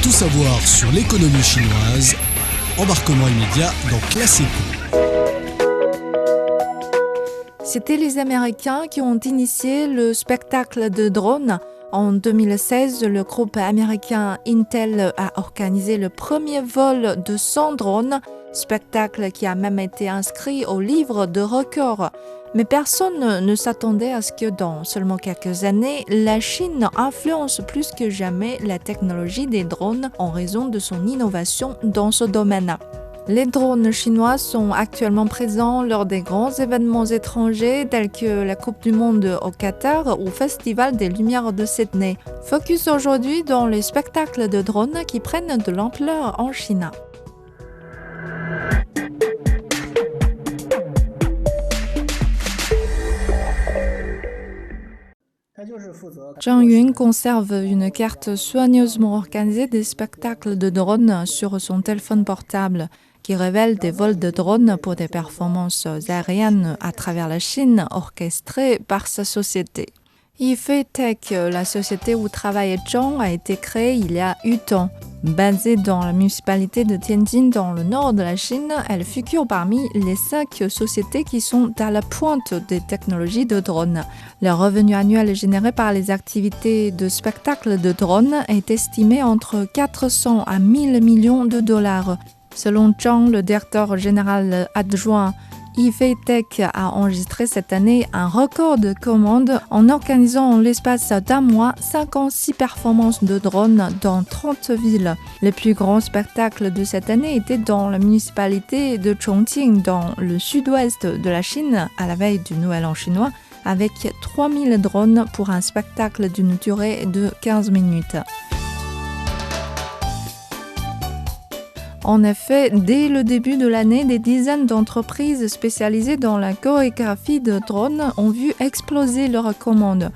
Tout savoir sur l'économie chinoise, embarquement immédiat dans Classe Éco. C'était les Américains qui ont initié le spectacle de drones. En 2016, le groupe américain Intel a organisé le premier vol de 100 drones, spectacle qui a même été inscrit au livre de records. Mais personne ne s'attendait à ce que dans seulement quelques années, la Chine influence plus que jamais la technologie des drones en raison de son innovation dans ce domaine. Les drones chinois sont actuellement présents lors des grands événements étrangers tels que la Coupe du Monde au Qatar ou Festival des Lumières de Sydney. Focus aujourd'hui dans les spectacles de drones qui prennent de l'ampleur en Chine. Zhang Yun conserve une carte soigneusement organisée des spectacles de drones sur son téléphone portable qui révèle des vols de drones pour des performances aériennes à travers la Chine orchestrées par sa société. Yifei Tech, la société où travaille Zhang, a été créée il y a 8 ans. Basée dans la municipalité de Tianjin dans le nord de la Chine, elle figure parmi les 5 sociétés qui sont à la pointe des technologies de drones. Le revenu annuel généré par les activités de spectacle de drones est estimé entre 400 à 1000 millions de dollars. Selon Zhang, le directeur général adjoint, Yifei Tech a enregistré cette année un record de commandes en organisant en l'espace d'un mois 56 performances de drones dans 30 villes. Le plus grand spectacle de cette année était dans la municipalité de Chongqing, dans le sud-ouest de la Chine, à la veille du Nouvel An chinois, avec 3000 drones pour un spectacle d'une durée de 15 minutes. En effet, dès le début de l'année, des dizaines d'entreprises spécialisées dans la chorégraphie de drones ont vu exploser leurs commandes.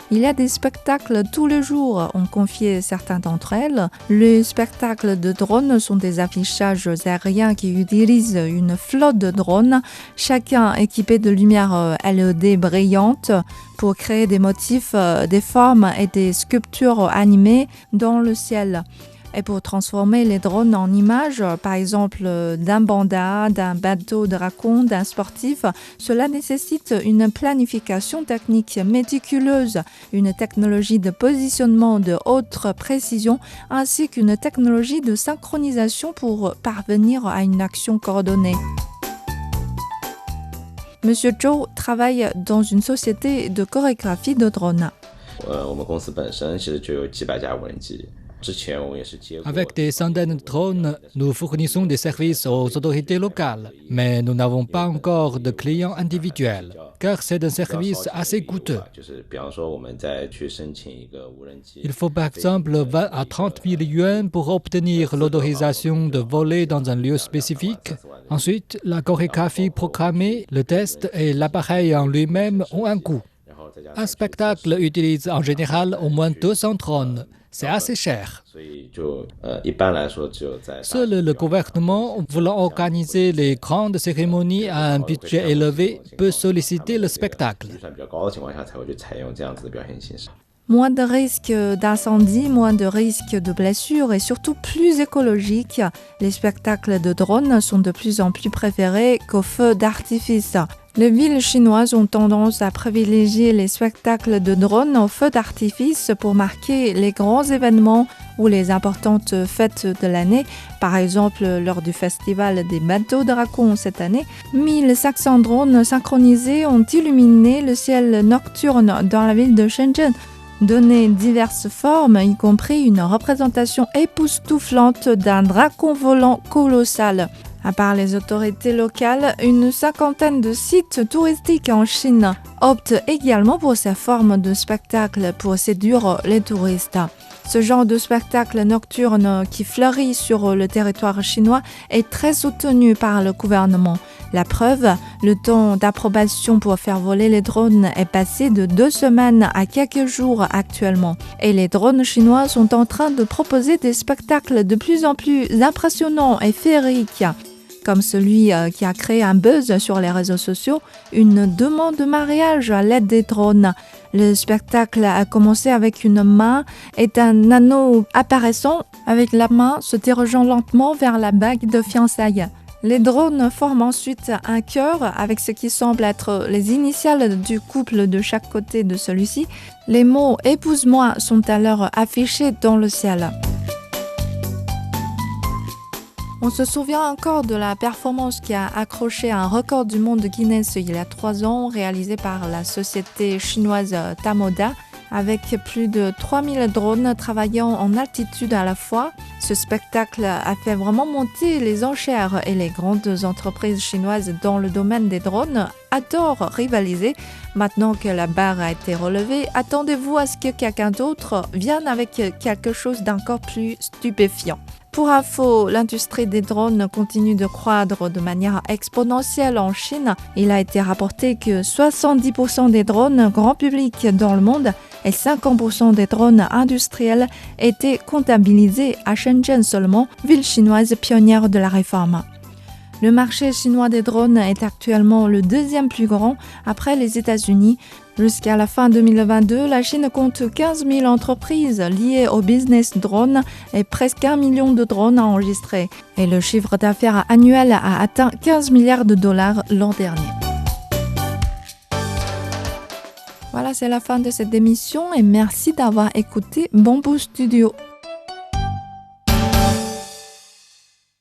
Il y a des spectacles tous les jours, ont confié certains d'entre elles. Les spectacles de drones sont des affichages aériens qui utilisent une flotte de drones, chacun équipé de lumières LED brillantes pour créer des motifs, des formes et des sculptures animées dans le ciel. Et pour transformer les drones en images, par exemple d'un panda, d'un bateau dragon, d'un sportif, cela nécessite une planification technique méticuleuse, une technologie de positionnement de haute précision, ainsi qu'une technologie de synchronisation pour parvenir à une action coordonnée. Monsieur Zhou travaille dans une société de chorégraphie de drones. Avec des centaines de drones, nous fournissons des services aux autorités locales, mais nous n'avons pas encore de clients individuels, car c'est un service assez coûteux. Il faut par exemple 20 à 30 000 yuan pour obtenir l'autorisation de voler dans un lieu spécifique. Ensuite, la chorégraphie programmée, le test et l'appareil en lui-même ont un coût. Un spectacle utilise en général au moins 200 drones. C'est assez cher. Seul le gouvernement, voulant organiser les grandes cérémonies à un budget élevé, peut solliciter le spectacle. Moins de risques d'incendie, moins de risques de blessures et surtout plus écologiques. Les spectacles de drones sont de plus en plus préférés qu'aux feux d'artifice. Les villes chinoises ont tendance à privilégier les spectacles de drones aux feux d'artifice pour marquer les grands événements ou les importantes fêtes de l'année. Par exemple, lors du festival des bateaux dragons cette année, 1500 drones synchronisés ont illuminé le ciel nocturne dans la ville de Shenzhen. Donné diverses formes, y compris une représentation époustouflante d'un dragon volant colossal. À part les autorités locales, une cinquantaine de sites touristiques en Chine optent également pour ces formes de spectacles pour séduire les touristes. Ce genre de spectacle nocturne qui fleurit sur le territoire chinois est très soutenu par le gouvernement. La preuve, le temps d'approbation pour faire voler les drones est passé de 2 semaines à quelques jours actuellement. Et les drones chinois sont en train de proposer des spectacles de plus en plus impressionnants et féeriques. comme celui qui a créé un buzz sur les réseaux sociaux, une demande de mariage à l'aide des drones. Le spectacle a commencé avec une main et un anneau apparaissant avec la main se dirigeant lentement vers la bague de fiançailles. Les drones forment ensuite un cœur avec ce qui semble être les initiales du couple de chaque côté de celui-ci. Les mots « épouse-moi » sont alors affichés dans le ciel. On se souvient encore de la performance qui a accroché un record du monde Guinness il y a 3 ans, réalisé par la société chinoise Tamoda, avec plus de 3000 drones travaillant en altitude à la fois. Ce spectacle a fait vraiment monter les enchères et les grandes entreprises chinoises dans le domaine des drones adorent rivaliser. Maintenant que la barre a été relevée, attendez-vous à ce que quelqu'un d'autre vienne avec quelque chose d'encore plus stupéfiant. Pour info, l'industrie des drones continue de croître de manière exponentielle en Chine. Il a été rapporté que 70% des drones grand public dans le monde et 50% des drones industriels étaient comptabilisés à Shenzhen seulement, ville chinoise pionnière de la réforme. Le marché chinois des drones est actuellement le 2e plus grand après les États-Unis. Jusqu'à la fin 2022, la Chine compte 15 000 entreprises liées au business drone et presque 1 million de drones enregistrés. Et le chiffre d'affaires annuel a atteint 15 milliards de dollars l'an dernier. Voilà, c'est la fin de cette émission et merci d'avoir écouté Bamboo Studio.